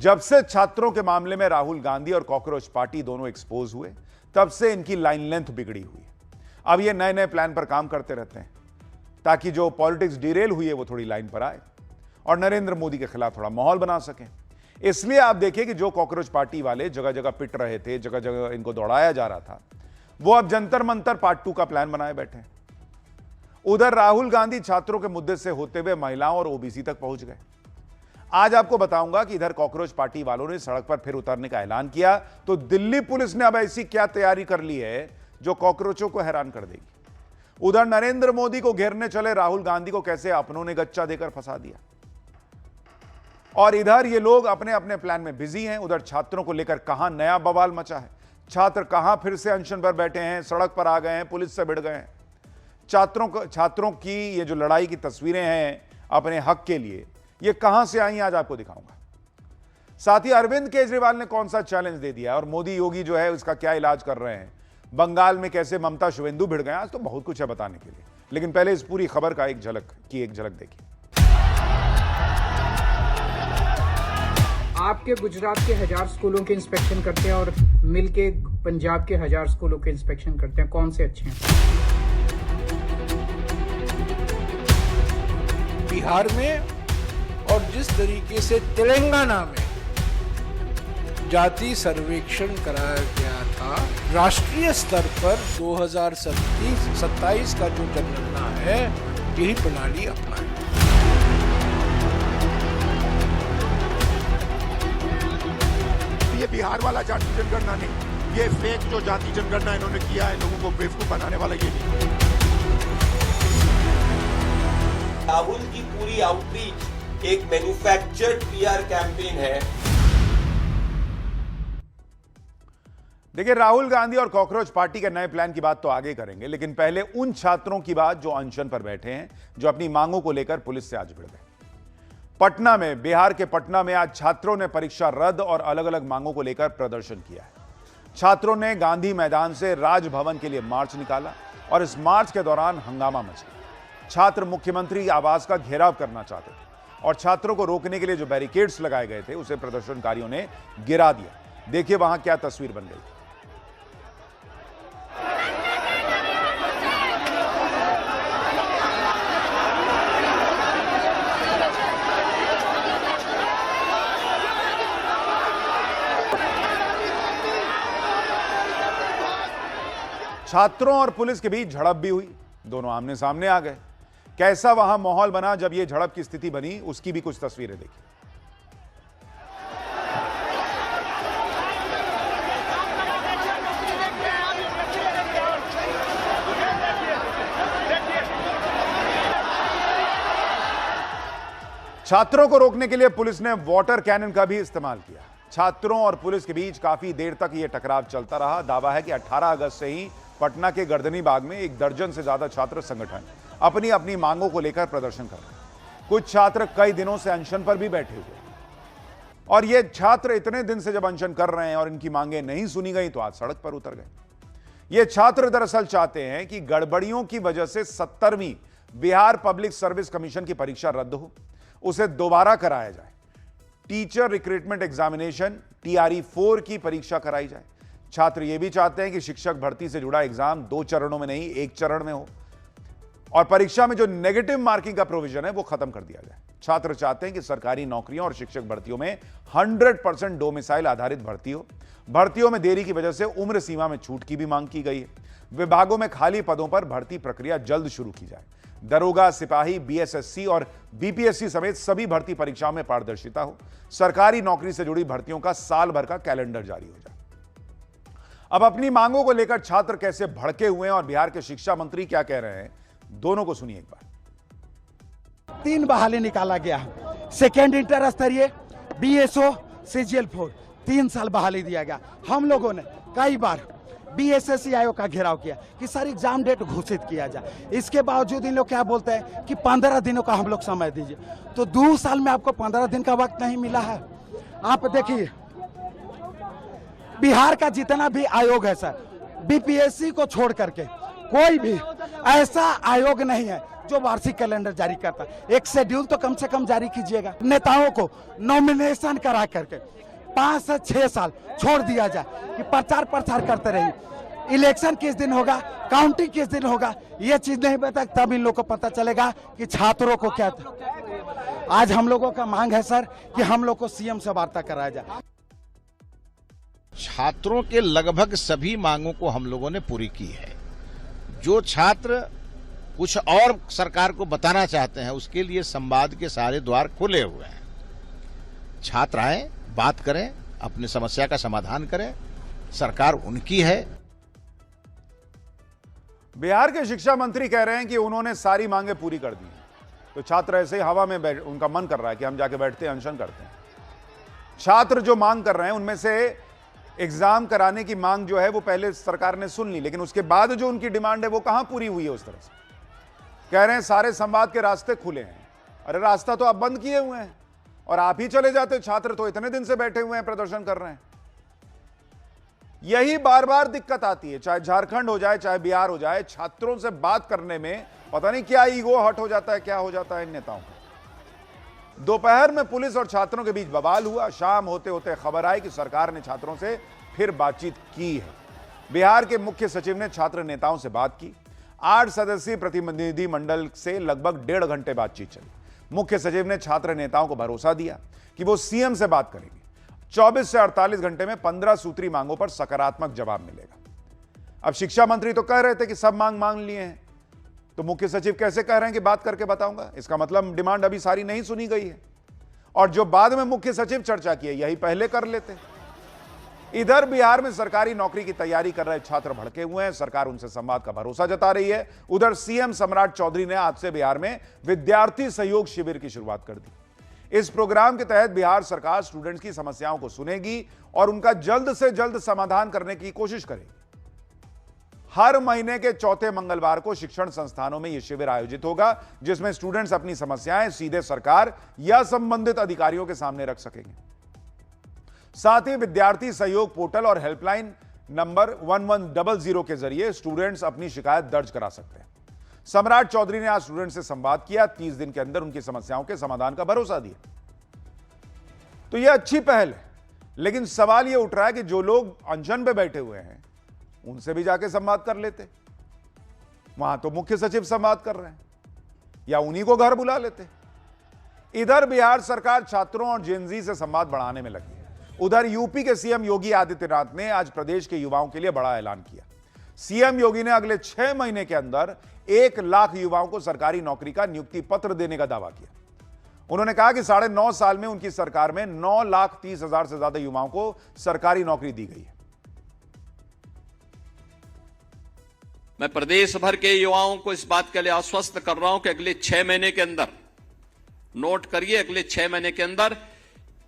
जब से छात्रों के मामले में राहुल गांधी और कॉकरोच पार्टी दोनों एक्सपोज हुए, तब से इनकी लाइन लेंथ बिगड़ी हुई है। अब ये नए नए प्लान पर काम करते रहते हैं ताकि जो पॉलिटिक्स डिरेल हुई है वो थोड़ी लाइन पर आए और नरेंद्र मोदी के खिलाफ थोड़ा माहौल बना सकें। इसलिए आप देखिए कि जो कॉकरोच पार्टी वाले जगह जगह पिट रहे थे, जगह जगह इनको दौड़ाया जा रहा था, वो अब जंतर मंतर पार्ट 2 का प्लान बनाए बैठे हैं। उधर राहुल गांधी छात्रों के मुद्दे से होते हुए महिलाओं और ओबीसी तक पहुंच गए। आज आपको बताऊंगा कि इधर कॉकरोच पार्टी वालों ने सड़क पर फिर उतरने का ऐलान किया, तो दिल्ली पुलिस ने अब ऐसी क्या तैयारी कर ली है जो कॉकरोचों को हैरान कर देगी। उधर नरेंद्र मोदी को घेरने चले राहुल गांधी को कैसे अपनों ने गच्चा देकर फंसा दिया, और इधर ये लोग अपने अपने प्लान में बिजी हैं। उधर छात्रों को लेकर कहां नया बवाल मचा है, छात्र कहां फिर से अनशन पर बैठे हैं, सड़क पर आ गए हैं, पुलिस से भिड़ गए हैं। छात्रों की ये जो लड़ाई की तस्वीरें हैं अपने हक के लिए, ये कहां से आई आज आपको दिखाऊंगा। साथ ही अरविंद केजरीवाल ने कौन सा चैलेंज दे दिया और मोदी योगी जो है उसका क्या इलाज कर रहे हैं। बंगाल में कैसे ममता शुवेंदु भिड़ गए, आज तो बहुत कुछ है बताने के लिए, लेकिन पहले इस पूरी खबर का एक झलक देखिए। आपके गुजरात के 1000 स्कूलों के इंस्पेक्शन करते हैं और मिलके पंजाब के 1000 स्कूलों के इंस्पेक्शन करते हैं, कौन से अच्छे हैं? बिहार में और जिस तरीके से तेलंगाना में जाति सर्वेक्षण कराया गया था, राष्ट्रीय स्तर पर 2027 का जो जनगणना है, यही प्रणाली अपनाए। ये बिहार वाला जाति जनगणना नहीं, ये फेक जो जाति जनगणना इन्होंने किया है, लोगों को बेवकूफ बनाने वाला ये नहीं। राहुल की पूरी आउटरीच एक मैन्युफैक्चर्ड पीआर कैंपेन है। देखिए, राहुल गांधी और कॉकरोच पार्टी के नए प्लान की बात तो आगे करेंगे, लेकिन पहले उन छात्रों की बात जो अनशन पर बैठे हैं, जो अपनी मांगों को लेकर पुलिस से आज भिड़ गए। पटना में, बिहार के पटना में आज छात्रों ने परीक्षा रद्द और अलग अलग मांगों को लेकर प्रदर्शन किया है। छात्रों ने गांधी मैदान से राजभवन के लिए मार्च निकाला और इस मार्च के दौरान हंगामा मचा। छात्र मुख्यमंत्री आवास का घेराव करना चाहते थे और छात्रों को रोकने के लिए जो बैरिकेड्स लगाए गए थे उसे प्रदर्शनकारियों ने गिरा दिया। देखिए वहां क्या तस्वीर बन गई। छात्रों और पुलिस के बीच झड़प भी हुई, दोनों आमने सामने आ गए। कैसा वहां माहौल बना जब यह झड़प की स्थिति बनी, उसकी भी कुछ तस्वीरें देखिए। छात्रों को रोकने के लिए पुलिस ने वाटर कैनन का भी इस्तेमाल किया। छात्रों और पुलिस के बीच काफी देर तक यह टकराव चलता रहा। दावा है कि 18 अगस्त से ही पटना के गर्दनी बाग में 1 दर्जन से ज्यादा छात्र संगठन अपनी अपनी मांगों को लेकर प्रदर्शन कर रहे हैं। कुछ छात्र कई दिनों से अनशन पर भी बैठे हुए हैं और ये छात्र इतने दिन से जब अनशन कर रहे हैं और इनकी मांगें नहीं सुनी गई तो आज सड़क पर उतर गए। ये छात्र दरअसल चाहते हैं कि गड़बड़ियों की वजह से 70वीं बिहार पब्लिक सर्विस कमीशन की परीक्षा रद्द हो, उसे दोबारा कराया जाए। टीचर रिक्रूटमेंट एग्जामिनेशन TRE 4 की परीक्षा कराई जाए। छात्र यह भी चाहते हैं कि शिक्षक भर्ती से जुड़ा एग्जाम 2 चरणों में नहीं, 1 चरण में हो और परीक्षा में जो नेगेटिव मार्किंग का प्रोविजन है वो खत्म कर दिया जाए। छात्र चाहते हैं कि सरकारी नौकरियों और शिक्षक भर्तियों में 100% डोमिसाइल आधारित भर्ती हो। भर्तियों में देरी की वजह से उम्र सीमा में छूट की भी मांग की गई है। विभागों में खाली पदों पर भर्ती प्रक्रिया जल्द शुरू की जाए। दरोगा, सिपाही, BSSC और BPSC समेत सभी भर्ती परीक्षाओं में पारदर्शिता हो। सरकारी नौकरी से जुड़ी भर्तियों का साल भर का कैलेंडर जारी हो जाए। अब अपनी मांगों को लेकर छात्र कैसे भड़के हुए हैं और बिहार के शिक्षा मंत्री क्या कह रहे हैं, दोनों को सुनिए एक बार। 3 बहाली निकाला गया, सेकेंड इंटर स्तरीय, BSO, CGL 4, 3 साल बहाली दिया गया। हम लोगों ने कई बार BSSC आयोग का घेराव किया कि सर एग्जाम डेट घोषित किया जाए। इसके बावजूद इन लोग क्या बोलते हैं कि 15 दिनों का हम लोग समय दीजिए। तो 2 साल में आपको 15 दिन का वक्त नहीं मिला है। आप देखिए बिहार का जितना भी आयोग है सर, BPSC को छोड़ करके कोई भी ऐसा आयोग नहीं है जो वार्षिक कैलेंडर जारी करता है। एक शेड्यूल तो कम से कम जारी कीजिएगा। नेताओं को नॉमिनेशन करा करके 5 से 6 साल छोड़ दिया जाए कि प्रचार प्रसार करते रहिए। इलेक्शन किस दिन होगा, काउंटिंग किस दिन होगा, ये चीज नहीं बता, तब इन लोगों को पता चलेगा कि छात्रों को क्या था। आज हम लोगों का मांग है सर कि हम लोग को सीएम से वार्ता कराया जाए। छात्रों के लगभग सभी मांगों को हम लोगों ने पूरी की है। जो छात्र कुछ और सरकार को बताना चाहते हैं उसके लिए संवाद के सारे द्वार खुले हुए हैं। छात्र आए, बात करें, अपनी समस्या का समाधान करें, सरकार उनकी है। बिहार के शिक्षा मंत्री कह रहे हैं कि उन्होंने सारी मांगे पूरी कर दी हैं। तो छात्र ऐसे ही हवा में उनका मन कर रहा है कि हम जाके बैठते हैं, अनशन करते हैं। छात्र जो मांग कर रहे हैं उनमें से एग्जाम कराने की मांग जो है वो पहले सरकार ने सुन ली, लेकिन उसके बाद जो उनकी डिमांड है वो कहां पूरी हुई है। उस तरह से कह रहे हैं सारे संवाद के रास्ते खुले हैं। अरे रास्ता तो आप बंद किए हुए हैं और आप ही चले जाते। छात्र तो इतने दिन से बैठे हुए हैं, प्रदर्शन कर रहे हैं। यही बार बार दिक्कत आती है, चाहे झारखंड हो जाए चाहे बिहार हो जाए। छात्रों से बात करने में पता नहीं क्या ईगो हट हो जाता है, क्या हो जाता है इन नेताओं को। दोपहर में पुलिस और छात्रों के बीच बवाल हुआ। शाम होते होते खबर आई कि सरकार ने छात्रों से फिर बातचीत की है। बिहार के मुख्य सचिव ने छात्र नेताओं से बात की। 8 सदस्यीय प्रतिनिधि मंडल से लगभग 1.5 घंटे बातचीत चली। मुख्य सचिव ने छात्र नेताओं को भरोसा दिया कि वो सीएम से बात करेंगे। 24 से 48 घंटे में 15 सूत्री मांगों पर सकारात्मक जवाब मिलेगा। अब शिक्षा मंत्री तो कह रहे थे कि सब मांग लिए हैं, तो मुख्य सचिव कैसे कह रहे हैं कि बात करके बताऊंगा? इसका मतलब डिमांड अभी सारी नहीं सुनी गई है और जो बाद में मुख्य सचिव चर्चा की है यही पहले कर लेते। इधर बिहार में सरकारी नौकरी की तैयारी कर रहे छात्र भड़के हुए हैं। सरकार उनसे संवाद का भरोसा जता रही है। उधर सीएम सम्राट चौधरी ने आज से बिहार में विद्यार्थी सहयोग शिविर की शुरुआत कर दी। इस प्रोग्राम के तहत बिहार सरकार स्टूडेंट्स की समस्याओं को सुनेगी और उनका जल्द से जल्द समाधान करने की कोशिश करेगी। हर महीने के चौथे मंगलवार को शिक्षण संस्थानों में यह शिविर आयोजित होगा, जिसमें स्टूडेंट्स अपनी समस्याएं सीधे सरकार या संबंधित अधिकारियों के सामने रख सकेंगे। साथ ही विद्यार्थी सहयोग पोर्टल और हेल्पलाइन नंबर 1100 के जरिए स्टूडेंट्स अपनी शिकायत दर्ज करा सकते हैं। सम्राट चौधरी ने आज स्टूडेंट से संवाद किया। 30 दिन के अंदर उनकी समस्याओं के समाधान का भरोसा दिया। तो यह अच्छी पहल है, लेकिन सवाल यह उठ रहा है कि जो लोग अनशन पे बैठे हुए हैं उनसे भी जाके संवाद कर लेते। वहां तो मुख्य सचिव संवाद कर रहे हैं, या उन्हीं को घर बुला लेते। इधर बिहार सरकार छात्रों और जेनजी से संवाद बढ़ाने में लगी है। उधर यूपी के सीएम योगी आदित्यनाथ ने आज प्रदेश के युवाओं के लिए बड़ा ऐलान किया। सीएम योगी ने अगले 6 महीने के अंदर 1 लाख युवाओं को सरकारी नौकरी का नियुक्ति पत्र देने का दावा किया। उन्होंने कहा कि 9.5 साल में उनकी सरकार में 9,30,000 से ज्यादा युवाओं को सरकारी नौकरी दी गई है। मैं प्रदेश भर के युवाओं को इस बात के लिए आश्वस्त कर रहा हूं कि अगले 6 महीने के अंदर, नोट करिए, अगले 6 महीने के अंदर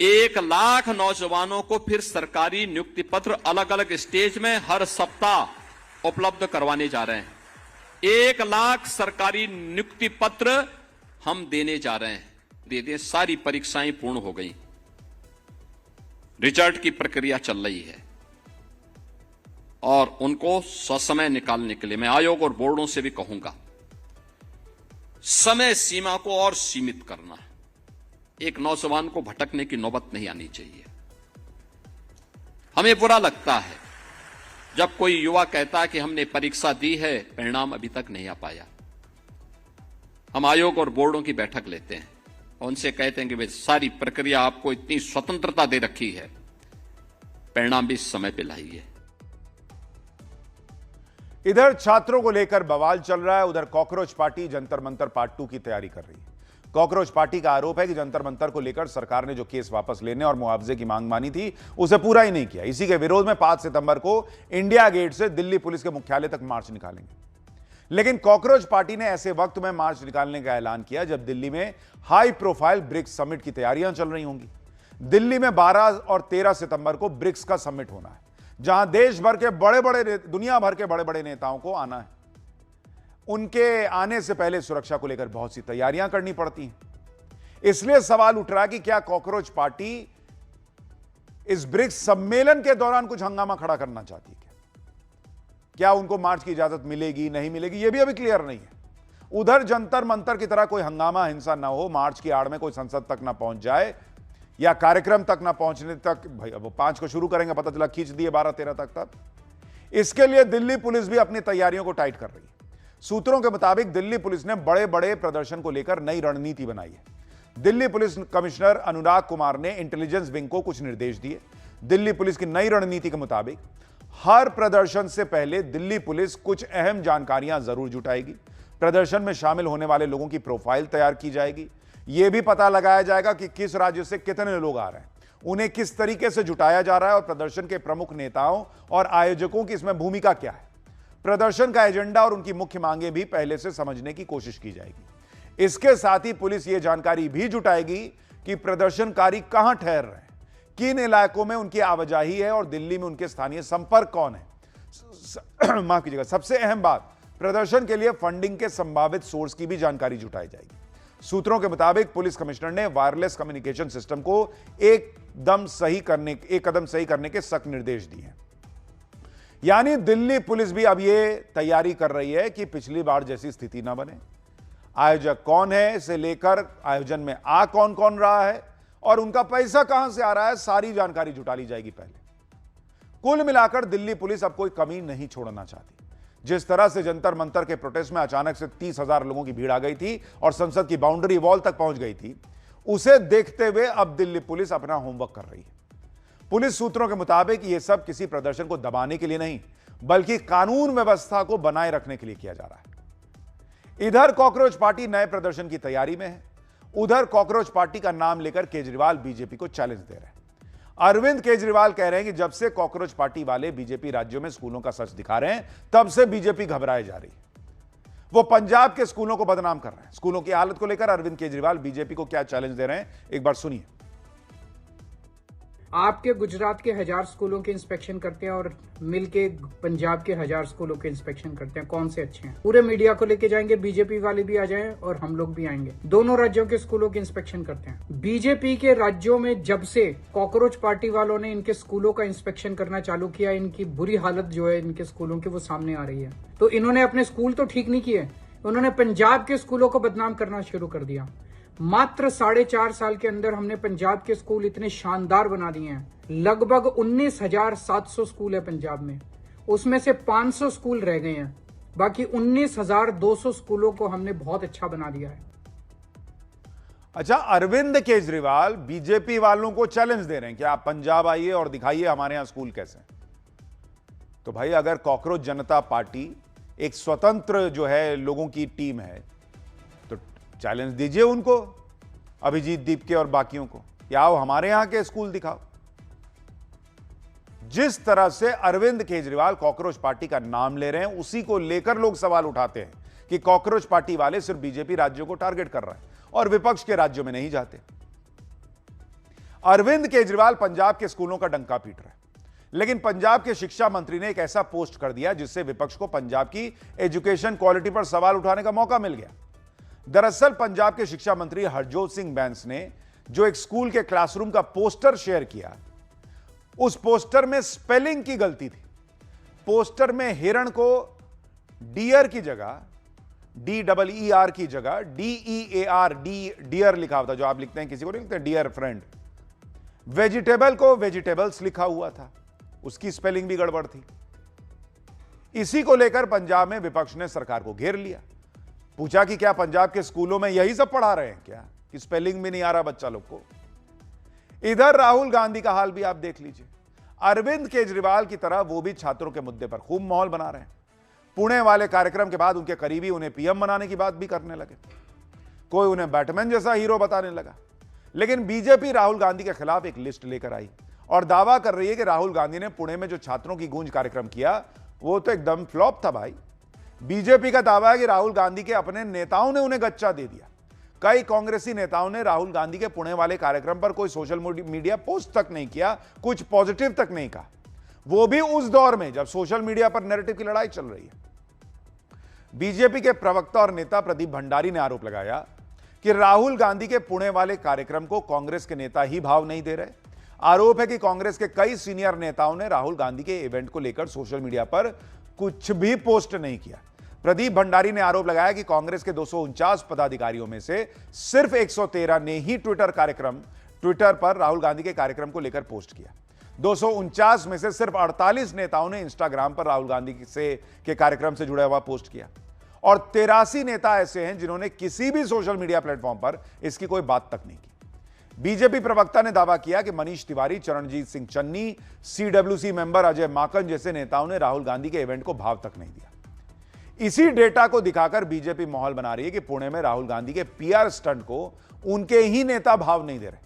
1 लाख नौजवानों को फिर सरकारी नियुक्ति पत्र अलग अलग स्टेज में हर सप्ताह उपलब्ध करवाने जा रहे हैं। 1 लाख सरकारी नियुक्ति पत्र हम देने जा रहे हैं। दे दें, सारी परीक्षाएं पूर्ण हो गई, रिजल्ट की प्रक्रिया चल रही है और उनको ससमय निकालने के लिए मैं आयोग और बोर्डों से भी कहूंगा, समय सीमा को और सीमित करना है। एक नौजवान को भटकने की नौबत नहीं आनी चाहिए। हमें बुरा लगता है जब कोई युवा कहता है कि हमने परीक्षा दी है, परिणाम अभी तक नहीं आ पाया। हम आयोग और बोर्डों की बैठक लेते हैं और उनसे कहते हैं कि भाई सारी प्रक्रिया आपको इतनी स्वतंत्रता दे रखी है, परिणाम भी समय पे लाइए। इधर छात्रों को लेकर बवाल चल रहा है। उधर cockroach party Jantar Mantar part 2 की तैयारी कर रही है। कॉकरोच पार्टी का आरोप है कि जंतर मंतर को लेकर सरकार ने जो केस वापस लेने और मुआवजे की मांग मानी थी उसे पूरा ही नहीं किया। इसी के विरोध में 5 सितंबर को इंडिया गेट से दिल्ली पुलिस के मुख्यालय तक मार्च निकालेंगे। लेकिन कॉकरोच पार्टी ने ऐसे वक्त में मार्च निकालने का ऐलान किया जब दिल्ली में हाई प्रोफाइल ब्रिक्स समिट की तैयारियां चल रही होंगी। दिल्ली में 12 और 13 सितंबर को ब्रिक्स का समिट होना है, जहां देश भर के दुनिया भर के बड़े बड़े नेताओं को आना है। उनके आने से पहले सुरक्षा को लेकर बहुत सी तैयारियां करनी पड़ती हैं। इसलिए सवाल उठ रहा है कि क्या कॉकरोच पार्टी इस ब्रिक्स सम्मेलन के दौरान कुछ हंगामा खड़ा करना चाहती है? क्या उनको मार्च की इजाजत मिलेगी, नहीं मिलेगी, यह भी अभी क्लियर नहीं है। उधर जंतर मंतर की तरह कोई हंगामा हिंसा ना हो, मार्च की आड़ में कोई संसद तक ना पहुंच जाए या कार्यक्रम तक ना पहुंचने तक, भाई अब 5 को शुरू करेंगे, पता चला खींच दिए 12-13 तक। इसके लिए दिल्ली पुलिस भी अपनी तैयारियों को टाइट कर रही है। सूत्रों के मुताबिक दिल्ली पुलिस ने बड़े बड़े प्रदर्शन को लेकर नई रणनीति बनाई है। दिल्ली पुलिस कमिश्नर अनुराग कुमार ने इंटेलिजेंस विंग को कुछ निर्देश दिए। दिल्ली पुलिस की नई रणनीति के मुताबिक हर प्रदर्शन से पहले दिल्ली पुलिस कुछ अहम जानकारियां जरूर जुटाएगी। प्रदर्शन में शामिल होने वाले लोगों की प्रोफाइल तैयार की जाएगी। यह भी पता लगाया जाएगा कि किस राज्य से कितने लोग आ रहे हैं, उन्हें किस तरीके से जुटाया जा रहा है और प्रदर्शन के प्रमुख नेताओं और आयोजकों की इसमें भूमिका क्या है। प्रदर्शन का एजेंडा और उनकी मुख्य मांगें भी पहले से समझने की कोशिश की जाएगी। इसके साथ ही पुलिस यह जानकारी भी जुटाएगी कि प्रदर्शनकारी कहां ठहर रहे हैं, किन इलाकों में उनकी आवाजाही है और दिल्ली में उनके स्थानीय संपर्क कौन है। माफ कीजिएगा, सबसे अहम बात, प्रदर्शन के लिए फंडिंग के संभावित सोर्स की भी जानकारी जुटाई जाएगी। सूत्रों के मुताबिक पुलिस कमिश्नर ने वायरलेस कम्युनिकेशन सिस्टम को एक कदम सही करने के सख्त निर्देश दिए हैं। यानी दिल्ली पुलिस भी अब यह तैयारी कर रही है कि पिछली बार जैसी स्थिति ना बने। आयोजक कौन है से लेकर आयोजन में आ कौन कौन रहा है और उनका पैसा कहां से आ रहा है, सारी जानकारी जुटा ली जाएगी पहले। कुल मिलाकर दिल्ली पुलिस अब कोई कमी नहीं छोड़ना चाहती। जिस तरह से जंतर मंतर के प्रोटेस्ट में अचानक से 30,000 लोगों की भीड़ आ गई थी और संसद की बाउंड्री वॉल तक पहुंच गई थी, उसे देखते हुए अब दिल्ली पुलिस अपना होमवर्क कर रही है। पुलिस सूत्रों के मुताबिक यह सब किसी प्रदर्शन को दबाने के लिए नहीं, बल्कि कानून व्यवस्था को बनाए रखने के लिए किया जा रहा है। इधर कॉकरोच पार्टी नए प्रदर्शन की तैयारी में है। उधर कॉकरोच पार्टी का नाम लेकर केजरीवाल बीजेपी को चैलेंज दे रहे हैं। अरविंद केजरीवाल कह रहे हैं कि जब से कॉकरोच पार्टी वाले बीजेपी राज्यों में स्कूलों का सच दिखा रहे हैं, तब से बीजेपी घबराए जा रही है। वो पंजाब के स्कूलों को बदनाम कर रहे हैं। स्कूलों की हालत को लेकर अरविंद केजरीवाल बीजेपी को क्या चैलेंज दे रहे हैं, एक बार सुनिए। आपके गुजरात के 1000 स्कूलों के इंस्पेक्शन करते हैं और मिलके पंजाब के 1000 स्कूलों के इंस्पेक्शन करते हैं, कौन से अच्छे हैं? पूरे मीडिया को लेके जाएंगे, बीजेपी वाले भी आ जाएं और हम लोग भी आएंगे। दोनों राज्यों के स्कूलों के इंस्पेक्शन करते हैं। बीजेपी के राज्यों में जब से कॉकरोच पार्टी वालों ने इनके स्कूलों का इंस्पेक्शन करना चालू किया, इनकी बुरी हालत जो है इनके स्कूलों की वो सामने आ रही है। तो इन्होंने अपने स्कूल तो ठीक नहीं किए, उन्होंने पंजाब के स्कूलों को बदनाम करना शुरू कर दिया। मात्र 4.5 साल के अंदर हमने पंजाब के स्कूल इतने शानदार बना दिए हैं। लगभग 19,700 स्कूल है पंजाब में, उसमें से 500 स्कूल रह गए हैं। बाकी 19,200 स्कूलों को हमने बहुत अच्छा बना दिया है। अच्छा, अरविंद केजरीवाल बीजेपी वालों को चैलेंज दे रहे हैं कि आप पंजाब आइए और दिखाइए हमारे यहां स्कूल कैसे। तो भाई, अगर कॉकरोच जनता पार्टी एक स्वतंत्र जो है लोगों की टीम है, तो चैलेंज दीजिए उनको, अभिजीत दीपके और बाकियों को, या आओ हमारे यहां के स्कूल दिखाओ। जिस तरह से अरविंद केजरीवाल कॉकरोच पार्टी का नाम ले रहे हैं, उसी को लेकर लोग सवाल उठाते हैं कि कॉकरोच पार्टी वाले सिर्फ बीजेपी राज्यों को टारगेट कर रहे हैं और विपक्ष के राज्यों में नहीं जाते। अरविंद केजरीवाल पंजाब के स्कूलों का डंका पीट रहे हैं, लेकिन पंजाब के शिक्षा मंत्री ने एक ऐसा पोस्ट कर दिया जिससे विपक्ष को पंजाब की एजुकेशन क्वालिटी पर सवाल उठाने का मौका मिल गया। दरअसल पंजाब के शिक्षा मंत्री हरजोत सिंह बैंस ने जो एक स्कूल के क्लासरूम का पोस्टर शेयर किया, उस पोस्टर में स्पेलिंग की गलती थी। पोस्टर में हिरण को डियर की जगह DEER की जगह DEAR डियर लिखा हुआ था, जो आप लिखते हैं, किसी को नहीं लिखते डियर फ्रेंड। वेजिटेबल को वेजिटेबल्स लिखा हुआ था, उसकी स्पेलिंग भी गड़बड़ थी। इसी को लेकर पंजाब में विपक्ष ने सरकार को घेर लिया। पूछा कि क्या पंजाब के स्कूलों में यही सब पढ़ा रहे हैं क्या, कि स्पेलिंग भी नहीं आ रहा बच्चा लोग को। इधर राहुल गांधी का हाल भी आप देख लीजिए। अरविंद केजरीवाल की तरह वो भी छात्रों के मुद्दे पर खूब माहौल बना रहे हैं। पुणे वाले कार्यक्रम के बाद उनके करीबी उन्हें पीएम बनाने की बात भी करने लगे। कोई उन्हें बैटमैन जैसा हीरो बताने लगा। लेकिन बीजेपी राहुल गांधी के खिलाफ एक लिस्ट लेकर आई और दावा कर रही है कि राहुल गांधी ने पुणे में जो छात्रों की गूंज कार्यक्रम किया, वो तो एकदम फ्लॉप था भाई। बीजेपी का दावा है कि राहुल गांधी के अपने नेताओं ने उन्हें गच्चा दे दिया। कई कांग्रेसी नेताओं ने राहुल गांधी के पुणे वाले कार्यक्रम पर कोई सोशल मीडिया पोस्ट तक नहीं किया, कुछ पॉजिटिव तक नहीं कहा, वो भी उस दौर में जब सोशल मीडिया पर नैरेटिव की लड़ाई चल रही है। बीजेपी के प्रवक्ता और नेता प्रदीप भंडारी ने आरोप लगाया कि राहुल गांधी के पुणे वाले कार्यक्रम को कांग्रेस के नेता ही भाव नहीं दे रहे। आरोप है कि कांग्रेस के कई सीनियर नेताओं ने राहुल गांधी के इवेंट को लेकर सोशल मीडिया पर कुछ भी पोस्ट नहीं किया। प्रदीप भंडारी ने आरोप लगाया कि कांग्रेस के 249 पदाधिकारियों में से सिर्फ 113 ने ही ट्विटर पर राहुल गांधी के कार्यक्रम को लेकर पोस्ट किया। 249 में से सिर्फ 48 नेताओं ने इंस्टाग्राम पर राहुल गांधी के कार्यक्रम से जुड़ा हुआ पोस्ट किया और 83 नेता ऐसे हैं जिन्होंने किसी भी सोशल मीडिया प्लेटफॉर्म पर इसकी कोई बात तक नहीं की। बीजेपी प्रवक्ता ने दावा किया कि मनीष तिवारी, चरणजीत सिंह चन्नी, सीडब्ल्यूसी मेंबर अजय माकन जैसे नेताओं ने राहुल गांधी के इवेंट को भाव तक नहीं दिया। इसी डेटा को दिखाकर बीजेपी माहौल बना रही है कि पुणे में राहुल गांधी के पीआर स्टंट को उनके ही नेता भाव नहीं दे रहे,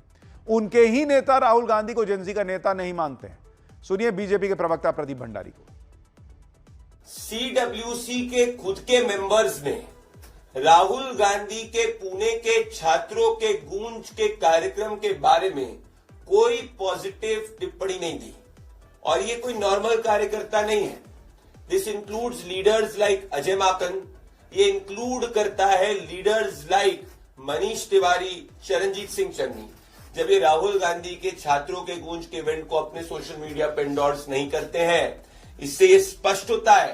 उनके ही नेता राहुल गांधी को जेनजी का नेता नहीं मानते हैं। सुनिए बीजेपी के प्रवक्ता प्रदीप भंडारी को। सीडब्ल्यूसी के खुद के मेंबर्स ने राहुल गांधी के पुणे के छात्रों के गूंज के कार्यक्रम के बारे में कोई पॉजिटिव टिप्पणी नहीं दी और ये कोई नॉर्मल कार्यकर्ता नहीं है। This includes leaders like Ajay Maken, ये इंक्लूड करता है लीडर्स लाइक मनीष तिवारी, चरणजीत सिंह चन्नी। जब ये राहुल गांधी के छात्रों के गूंज के इवेंट को अपने सोशल मीडिया पर एंडोर्स नहीं करते हैं, इससे ये स्पष्ट होता है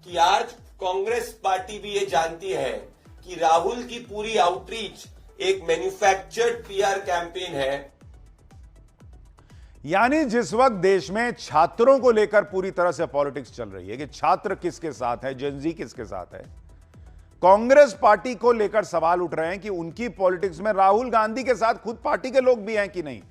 कि आज कांग्रेस पार्टी भी ये जानती है कि राहुल की पूरी आउटरीच एक मैन्युफैक्चर्ड पीआर कैंपेन है। यानी जिस वक्त देश में छात्रों को लेकर पूरी तरह से पॉलिटिक्स चल रही है कि छात्र किसके साथ है, जेनजी किसके साथ है, कांग्रेस पार्टी को लेकर सवाल उठ रहे हैं कि उनकी पॉलिटिक्स में राहुल गांधी के साथ खुद पार्टी के लोग भी हैं कि नहीं।